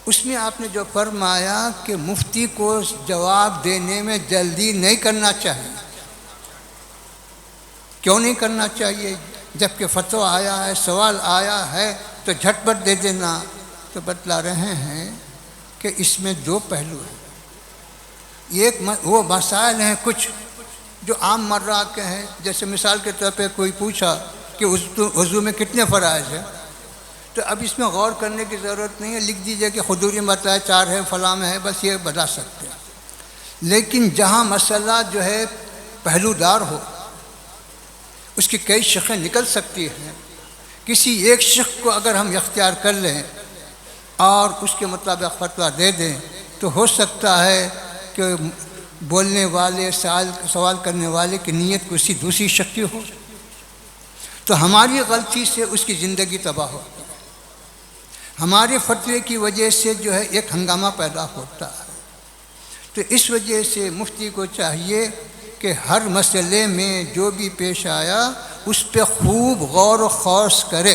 اس میں آپ نے جو فرمایا کہ مفتی کو جواب دینے میں جلدی نہیں کرنا چاہیے۔ کیوں نہیں کرنا چاہیے؟ جب کہ فتویٰ آیا ہے، سوال آیا ہے تو جھٹ پٹ دے دینا۔ تو بتلا رہے ہیں کہ اس میں دو پہلو ہیں۔ ایک وہ مسائل ہیں کچھ جو عام مرہ کے ہیں، جیسے مثال کے طور پہ کوئی پوچھا کہ وضو میں کتنے فرائض ہیں، تو اب اس میں غور کرنے کی ضرورت نہیں ہے، لکھ دیجئے کہ حضوری بتائے 4 ہے، فلاں میں ہے، بس یہ بتا سکتے ہیں۔ لیکن جہاں مسئلہ جو ہے پہلو دار ہو، اس کی کئی شقیں نکل سکتی ہیں، کسی ایک شق کو اگر ہم اختیار کر لیں اور اس کے مطابق فتویٰ دے دیں تو ہو سکتا ہے کہ بولنے والے، سوال کرنے والے کی نیت کسی دوسری شق کی ہو، تو ہماری غلطی سے اس کی زندگی تباہ ہوتی ہے، ہمارے فتوے کی وجہ سے جو ہے ایک ہنگامہ پیدا ہوتا ہے۔ تو اس وجہ سے مفتی کو چاہیے کہ ہر مسئلے میں جو بھی پیش آیا اس پہ خوب غور و خوض کرے،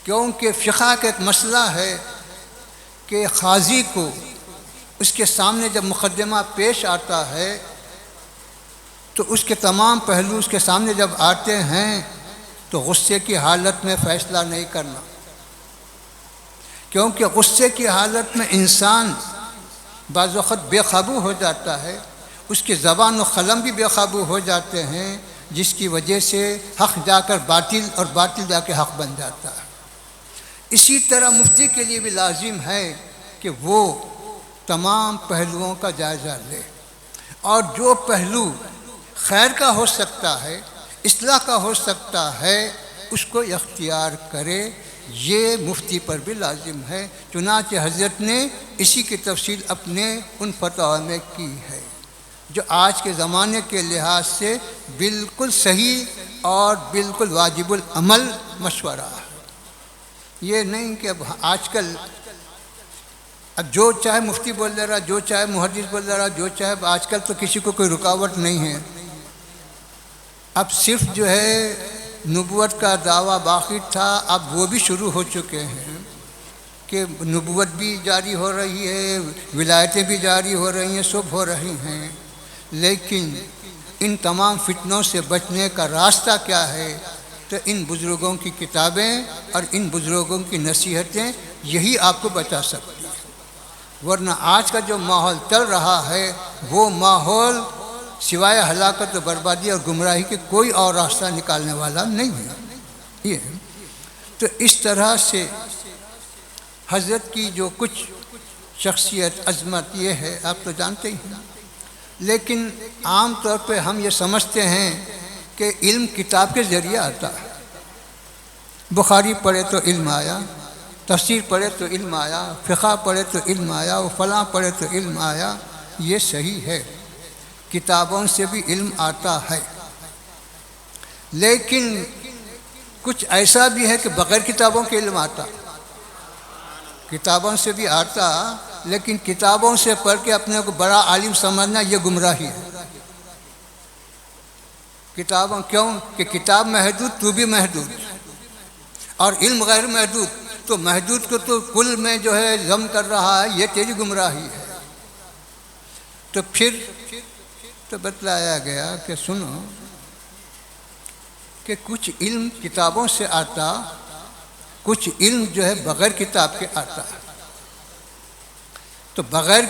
کیونکہ فقہ کا ایک مسئلہ ہے کہ قاضی کو اس کے سامنے جب مقدمہ پیش آتا ہے تو اس کے تمام پہلو اس کے سامنے جب آتے ہیں تو غصے کی حالت میں فیصلہ نہیں کرنا، کیونکہ غصے کی حالت میں انسان بعض وقت بے قابو ہو جاتا ہے، اس کی زبان و قلم بھی بے قابو ہو جاتے ہیں، جس کی وجہ سے حق جا کر باطل اور باطل جا کے حق بن جاتا ہے۔ اسی طرح مفتی کے لیے بھی لازم ہے کہ وہ تمام پہلوؤں کا جائزہ لے، اور جو پہلو خیر کا ہو سکتا ہے، اصلاح کا ہو سکتا ہے، اس کو اختیار کرے۔ یہ مفتی پر بھی لازم ہے، چنانچہ حضرت نے اسی کی تفصیل اپنے ان فتاوی میں کی ہے، جو آج کے زمانے کے لحاظ سے بالکل صحیح اور بالکل واجب العمل مشورہ ہے۔ یہ نہیں کہ اب آج کل اب جو چاہے مفتی بول دے رہا، جو چاہے محدث بول دے رہا، جو چاہے، آج کل تو کسی کو کوئی رکاوٹ نہیں ہے۔ اب صرف جو ہے نبوت کا دعویٰ باقی تھا، اب وہ بھی شروع ہو چکے ہیں کہ نبوت بھی جاری ہو رہی ہے، ولایتیں بھی جاری ہو رہی ہیں، سب ہو رہی ہیں، لیکن ان تمام فتنوں سے بچنے کا راستہ کیا ہے؟ تو ان بزرگوں کی کتابیں اور ان بزرگوں کی نصیحتیں یہی آپ کو بچا سکتی ہیں، ورنہ آج کا جو ماحول چل رہا ہے وہ ماحول سوائے ہلاکت و بربادی اور گمراہی کے کوئی اور راستہ نکالنے والا نہیں ہے۔ یہ تو اس طرح سے حضرت کی جو کچھ شخصیت، عظمت یہ ہے، آپ تو جانتے ہی ہیں، لیکن عام طور پہ ہم یہ سمجھتے ہیں کہ علم کتاب کے ذریعے آتا ہے، بخاری پڑھے تو علم آیا، تفسیر پڑھے تو علم آیا، فقہ پڑھے تو علم آیا، و فلاں پڑھے تو علم آیا۔ یہ صحیح ہے، کتابوں سے بھی علم آتا ہے، لیکن کچھ ایسا بھی ہے کہ بغیر کتابوں کے علم آتا، کتابوں سے بھی آتا، لیکن کتابوں سے پڑھ کے اپنے کو بڑا عالم سمجھنا یہ گمراہی ہے۔ کتابوں کیوں کہ کتاب محدود، تو بھی محدود، اور علم غیر محدود، تو محدود کو تو کل میں جو ہے ضم کر رہا ہے، یہ تیری گمراہی ہے۔ تو پھر تو بتلایا گیا کہ سنو کہ کچھ علم کتابوں سے آتا، کچھ علم جو ہے بغیر کتاب کے آتا ہے۔ تو بغیر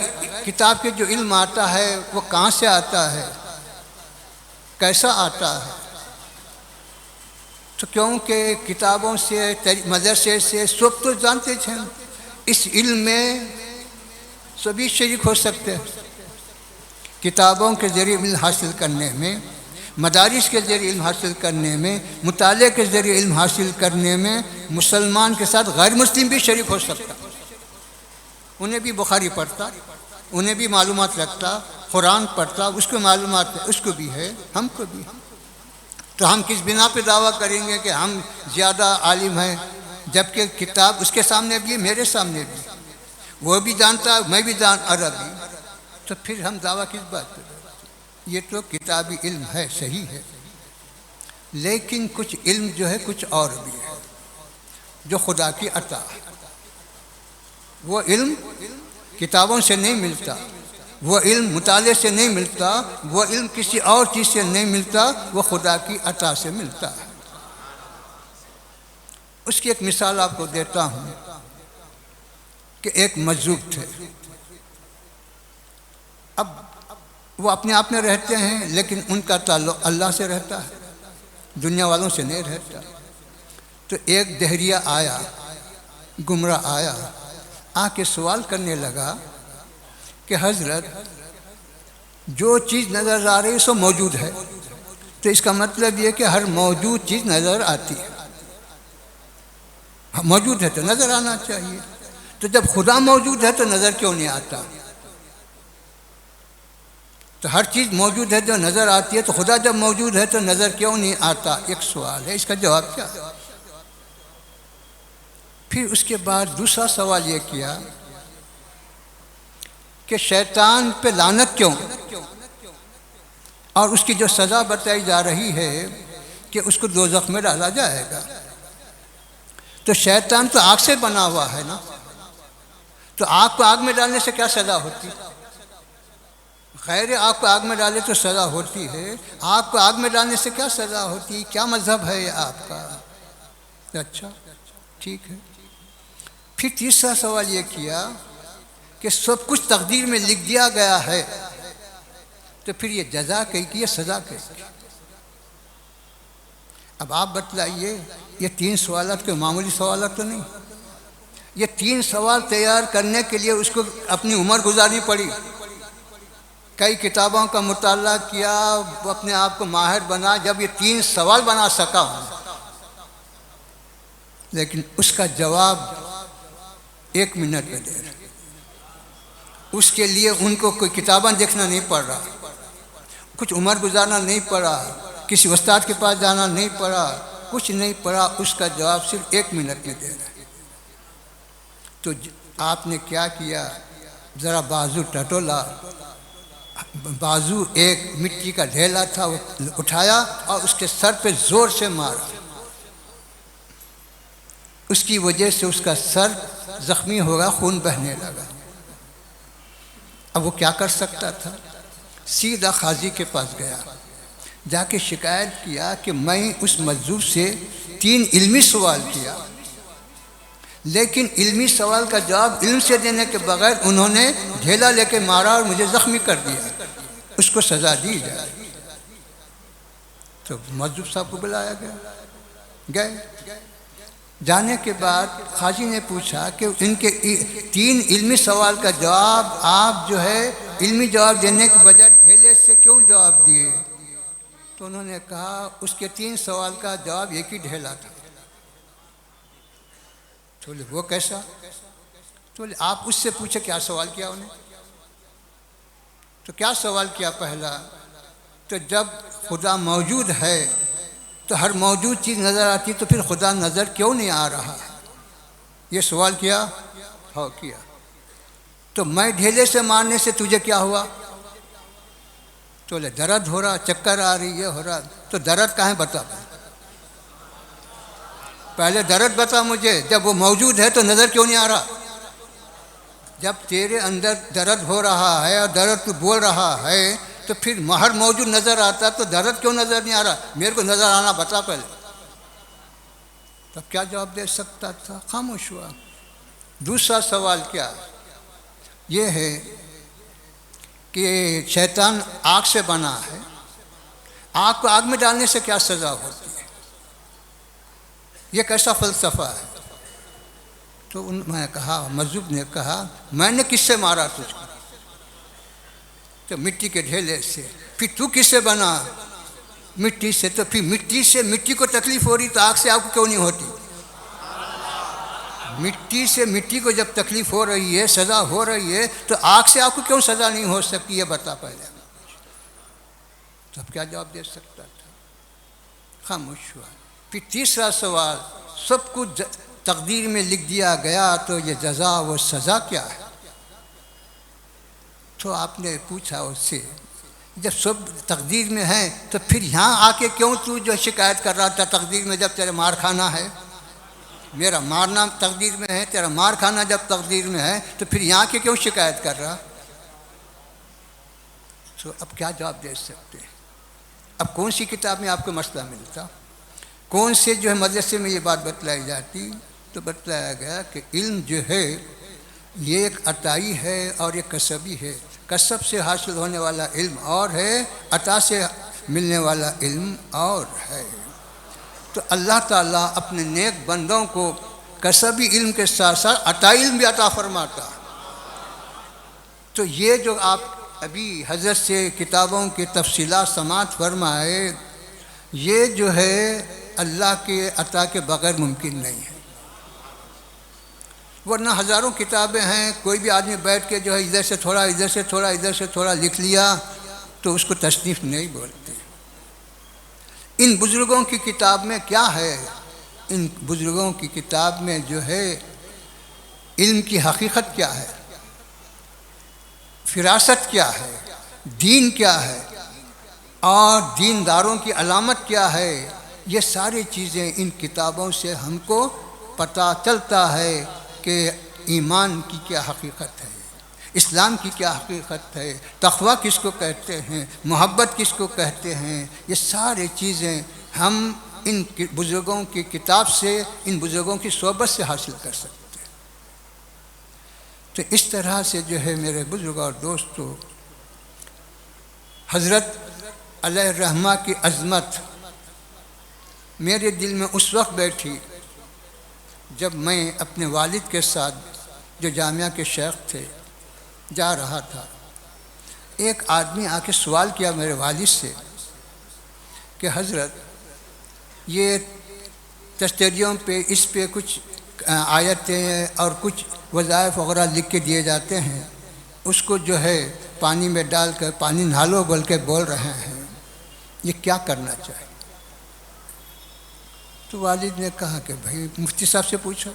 کتاب کے جو علم آتا ہے وہ کہاں سے آتا ہے، کیسا آتا ہے؟ تو کیونکہ کتابوں سے، مدرسے سے سب تو جانتے تھے، اس علم میں سبھی شریک ہو سکتے ہیں۔ کتابوں کے ذریعے علم حاصل کرنے میں، مدارس کے ذریعے علم حاصل کرنے میں، مطالعے کے ذریعے علم حاصل کرنے میں مسلمان کے ساتھ غیر مسلم بھی شریک ہو سکتا، انہیں بھی بخاری پڑھتا، انہیں بھی معلومات رکھتا، قرآن پڑھتا، اس کو معلومات اس کو بھی ہے، ہم کو بھی۔ تو ہم کس بنا پہ دعویٰ کریں گے کہ ہم زیادہ عالم ہیں، جبکہ کتاب اس کے سامنے بھی، میرے سامنے بھی، وہ بھی جانتا ہے، میں بھی عربی، تو پھر ہم دعویٰ کس بات پہ؟ یہ تو کتابی علم ہے، صحیح ہے، لیکن کچھ علم جو ہے کچھ اور بھی ہے جو خدا کی عطا ہے۔ وہ علم کتابوں سے نہیں ملتا، وہ علم مطالعے سے نہیں ملتا، وہ علم کسی اور چیز سے نہیں ملتا، وہ خدا کی عطا سے ملتا ہے۔ اس کی ایک مثال آپ کو دیتا ہوں کہ ایک مجذوب تھے، اب وہ اپنے آپ میں رہتے ہیں لیکن ان کا تعلق اللہ سے رہتا ہے، دنیا والوں سے نہیں رہتا۔ تو ایک دہریہ آیا، گمراہ آیا، آ کے سوال کرنے لگا کہ حضرت جو چیز نظر آ رہی ہے سو موجود ہے، تو اس کا مطلب یہ کہ ہر موجود چیز نظر آتی ہے، موجود ہے تو نظر آنا چاہیے، تو جب خدا موجود ہے تو نظر کیوں نہیں آتا؟ تو ہر چیز موجود ہے جو نظر آتی ہے، تو خدا جب موجود ہے تو نظر کیوں نہیں آتا؟ ایک سوال ہے، اس کا جواب کیا ہے؟ پھر اس کے بعد دوسرا سوال یہ کیا کہ شیطان پہ لعنت کیوں، اور اس کی جو سزا بتائی جا رہی ہے کہ اس کو دوزخ میں ڈالا جائے گا، تو شیطان تو آگ سے بنا ہوا ہے نا، تو آگ کو آگ میں ڈالنے سے کیا سزا ہوتی؟ خیر آگ کو آگ میں ڈالے تو سزا ہوتی ہے، آگ کو آگ میں ڈالنے سے کیا سزا ہوتی؟ کیا مذہب ہے یہ آپ کا؟ اچھا ٹھیک ہے۔ پھر تیسرا سوال یہ کیا کہ سب کچھ تقدیر میں لکھ دیا گیا ہے، تو پھر یہ جزا کہی کہ یہ سزا کہی؟ اب آپ بتلائیے، یہ تین سوالات کوئی معمولی سوالات تو نہیں، یہ تین سوال تیار کرنے کے لیے اس کو اپنی عمر گزارنی پڑی، کئی کتابوں کا مطالعہ کیا، وہ اپنے آپ کو ماہر بنا، جب یہ تین سوال بنا سکا، لیکن اس کا جواب 1 منٹ میں دے رہا۔ اس کے لیے ان کو کوئی کتابیں دیکھنا نہیں پڑ رہا، کچھ عمر گزارنا نہیں پڑا، کسی استاد کے پاس جانا نہیں پڑا، کچھ نہیں پڑا، اس کا جواب صرف 1 منٹ میں دے رہا ہے۔ تو آپ نے کیا کیا؟ ذرا بازو ٹٹولا، بازو ایک مٹی کا ڈھیلا تھا وہ اٹھایا اور اس کے سر پہ زور سے مارا، اس کی وجہ سے اس کا سر زخمی ہو گیا، خون بہنے لگا۔ اب وہ کیا کر سکتا تھا؟ سیدھا قاضی کے پاس گیا، جا کے شکایت کیا کہ میں اس مجذوب سے 3 علمی سوال کیا، لیکن علمی سوال کا جواب علم سے دینے کے بغیر انہوں نے ڈھیلا لے کے مارا اور مجھے زخمی کر دیا، اس کو سزا دی جائے۔ تو مجذوب صاحب کو بلایا گیا، گئے، جانے کے بعد قاضی نے پوچھا کہ ان کے 3 علمی سوال کا جواب آپ جو ہے علمی جواب دینے کے بجائے ڈھیلے سے کیوں جواب دیے؟ تو انہوں نے کہا اس کے 3 سوال کا جواب ایک ہی ڈھیلا تھا۔ تو بولے وہ کیسا؟ تو بولے آپ اس سے پوچھے کیا سوال کیا انہیں؟ تو کیا سوال کیا پہلا؟ تو جب خدا موجود ہے تو ہر موجود چیز نظر آتی، تو پھر خدا نظر کیوں نہیں آ رہا؟ یہ سوال کیا؟ ہاں کیا۔ تو میں ڈھیلے سے مارنے سے تجھے کیا ہوا؟ تو بولے درد ہو رہا، چکر آ رہی، یہ ہو رہا۔ تو درد کہاں بتا، پہلے درد بتا مجھے، جب وہ موجود ہے تو نظر کیوں نہیں آ رہا؟ جب تیرے اندر درد ہو رہا ہے اور درد تو بول رہا ہے تو پھر ہر موجود نظر آتا، تو درد کیوں نظر نہیں آ رہا؟ میرے کو نظر آنا بتا پہلے۔ تب کیا جواب دے سکتا تھا؟ خاموش ہوا۔ دوسرا سوال کیا؟ یہ ہے کہ شیطان آگ سے بنا ہے، آگ کو آگ میں ڈالنے سے کیا سزا ہوتی ہے؟ یہ کیسا فلسفہ ہے؟ تو میں نے کہا، مجذوب نے کہا میں نے کس سے مارا تجھ کو؟ تو مٹی کے ڈھیلے سے۔ پھر تو کس سے بنا؟ مٹی سے۔ تو پھر مٹی سے مٹی کو تکلیف ہو رہی تو آگ سے آگ کو کیوں نہیں ہوتی؟ مٹی سے مٹی کو جب تکلیف ہو رہی ہے، سزا ہو رہی ہے، تو آگ سے آگ کو کیوں سزا نہیں ہو سکتی؟ یہ بتا پہلے۔ تب کیا جواب دے سکتا تھا؟ خاموش ہوا۔ پھر تیسرا سوال، سب کچھ تقدیر میں لکھ دیا گیا تو یہ جزا و سزا کیا ہے؟ تو آپ نے پوچھا اس سے، جب سب تقدیر میں ہیں تو پھر یہاں آ کے کیوں تو جو شکایت کر رہا تھا تقدیر میں، جب تیرے مار کھانا ہے؟ میرا مارنا تقدیر میں ہے، تیرا مار کھانا جب تقدیر میں ہے تو پھر یہاں کی کیوں شکایت کر رہا؟ تو اب کیا جواب دے سکتے ہیں؟ اب کون سی کتاب میں آپ کو مسئلہ ملتا؟ کون سے جو ہے مدرسے میں یہ بات بتلائی جاتی؟ تو بتلایا گیا کہ علم جو ہے یہ ایک عطائی ہے اور ایک کسبی ہے۔ کسب سے حاصل ہونے والا علم اور ہے، عطا سے ملنے والا علم اور ہے۔ تو اللہ تعالیٰ اپنے نیک بندوں کو کسبی علم کے ساتھ ساتھ عطائی علم بھی عطا فرماتا۔ تو یہ جو آپ ابھی حضرت سے کتابوں کی تفصیلات سماعت فرمائے، یہ جو ہے اللہ کے عطا کے بغیر ممکن نہیں ہے۔ ورنہ ہزاروں کتابیں ہیں، کوئی بھی آدمی بیٹھ کے جو ہے ادھر سے تھوڑا ادھر سے تھوڑا ادھر سے تھوڑا لکھ لیا تو اس کو تصنیف نہیں بولتے۔ ان بزرگوں کی کتاب میں کیا ہے؟ ان بزرگوں کی کتاب میں جو ہے علم کی حقیقت کیا ہے، فراست کیا ہے، دین کیا ہے اور دینداروں کی علامت کیا ہے، یہ ساری چیزیں ان کتابوں سے ہم کو پتہ چلتا ہے کہ ایمان کی کیا حقیقت ہے، اسلام کی کیا حقیقت ہے، تقویٰ کس کو کہتے ہیں، محبت کس کو کہتے ہیں۔ یہ ساری چیزیں ہم ان بزرگوں کی کتاب سے، ان بزرگوں کی صحبت سے حاصل کر سکتے ہیں۔ تو اس طرح سے جو ہے میرے بزرگ اور دوستو، حضرت علیہ الرحمہ کی عظمت میرے دل میں اس وقت بیٹھی جب میں اپنے والد کے ساتھ، جو جامعہ کے شیخ تھے، جا رہا تھا۔ ایک آدمی آ کے سوال کیا میرے والد سے کہ حضرت یہ تشتریوں پہ اس پہ کچھ آیتیں اور کچھ وظائف وغیرہ لکھ کے دیے جاتے ہیں، اس کو جو ہے پانی میں ڈال کر پانی نہالو بول کے بول رہے ہیں، یہ کیا کرنا چاہیے؟ تو والد نے کہا کہ بھائی مفتی صاحب سے پوچھو۔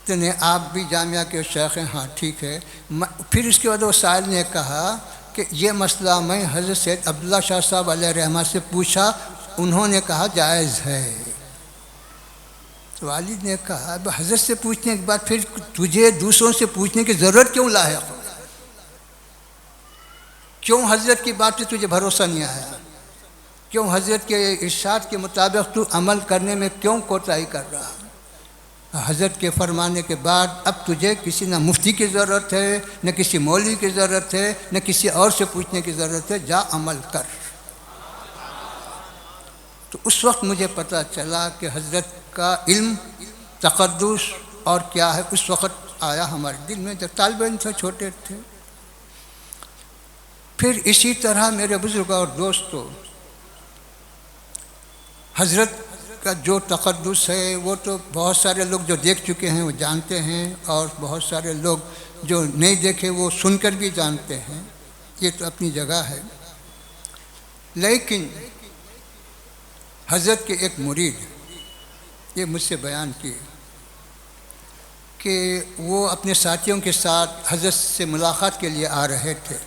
تو نے آپ بھی جامعہ کے شیخ ہیں، ہاں ٹھیک ہے۔ پھر اس کے بعد وہ سائل نے کہا کہ یہ مسئلہ میں حضرت سید عبداللہ شاہ صاحب علیہ الرحمہ سے پوچھا، انہوں نے کہا جائز ہے۔ تو والد نے کہا حضرت سے پوچھنے کے بعد پھر تجھے دوسروں سے پوچھنے کی ضرورت کیوں لاحق ہو؟ کیوں حضرت کی بات پہ تجھے بھروسہ نہیں آیا؟ کیوں حضرت کے ارشاد کے مطابق تو عمل کرنے میں کیوں کوتاہی کر رہا؟ حضرت کے فرمانے کے بعد اب تجھے کسی نہ مفتی کی ضرورت ہے، نہ کسی مولوی کی ضرورت ہے، نہ کسی اور سے پوچھنے کی ضرورت ہے، جا عمل کر۔ تو اس وقت مجھے پتہ چلا کہ حضرت کا علم، تقدس اور کیا ہے اس وقت آیا ہمارے دل میں جب طالب علم تھے، چھوٹے تھے۔ پھر اسی طرح میرے بزرگ اور دوستو، حضرت کا جو تقدس ہے وہ تو بہت سارے لوگ جو دیکھ چکے ہیں وہ جانتے ہیں، اور بہت سارے لوگ جو نہیں دیکھے وہ سن کر بھی جانتے ہیں، یہ تو اپنی جگہ ہے۔ لیکن حضرت کے ایک مرید یہ مجھ سے بیان کیے کہ وہ اپنے ساتھیوں کے ساتھ حضرت سے ملاقات کے لیے آ رہے تھے۔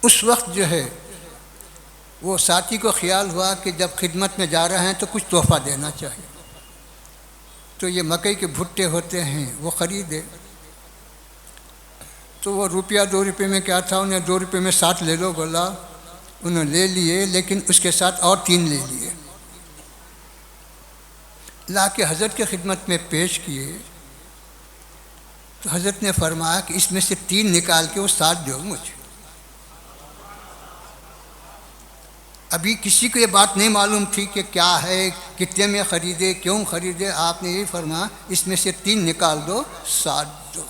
اس وقت جو ہے وہ ساتھی کو خیال ہوا کہ جب خدمت میں جا رہے ہیں تو کچھ تحفہ دینا چاہیے، تو یہ مکئی کے بھٹے ہوتے ہیں وہ خریدے۔ تو وہ روپیہ 2 روپے میں کیا تھا، انہیں 2 روپے میں 7 لے لو بولا، انہوں نے لے لیے، لیکن اس کے ساتھ اور 3 لے لیے، لا کے حضرت کے خدمت میں پیش کیے۔ تو حضرت نے فرمایا کہ اس میں سے 3 نکال کے وہ 7 دو مجھے۔ ابھی کسی کو یہ بات نہیں معلوم تھی کہ کیا ہے، کتنے میں خریدے، کیوں خریدے، آپ نے یہی فرمایا اس میں سے 3 نکال دو، 7 دو۔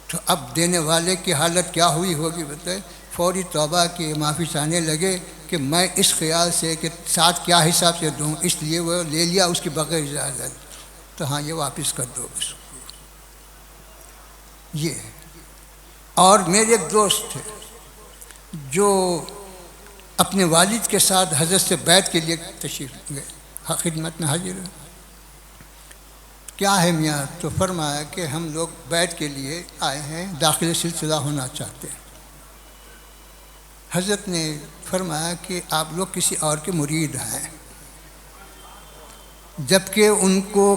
تو اب دینے والے کی حالت کیا ہوئی ہوگی بتائے؟ فوری توبہ کی معافی چاہنے لگے کہ میں اس خیال سے کہ 7 کیا حساب سے دوں، اس لیے وہ لے لیا اس کی بغیر اجازت۔ تو ہاں یہ واپس کر دو اس کو۔ یہ اور میرے ایک دوست تھے جو اپنے والد کے ساتھ حضرت سے بیعت کے لیے تشریف گئے، خدمت میں حاضر ہوئے۔ کیا ہے میاں؟ تو فرمایا کہ ہم لوگ بیعت کے لیے آئے ہیں، داخل سلسلہ ہونا چاہتے ہیں۔ حضرت نے فرمایا کہ آپ لوگ کسی اور کے مرید ہیں۔ جبکہ ان کو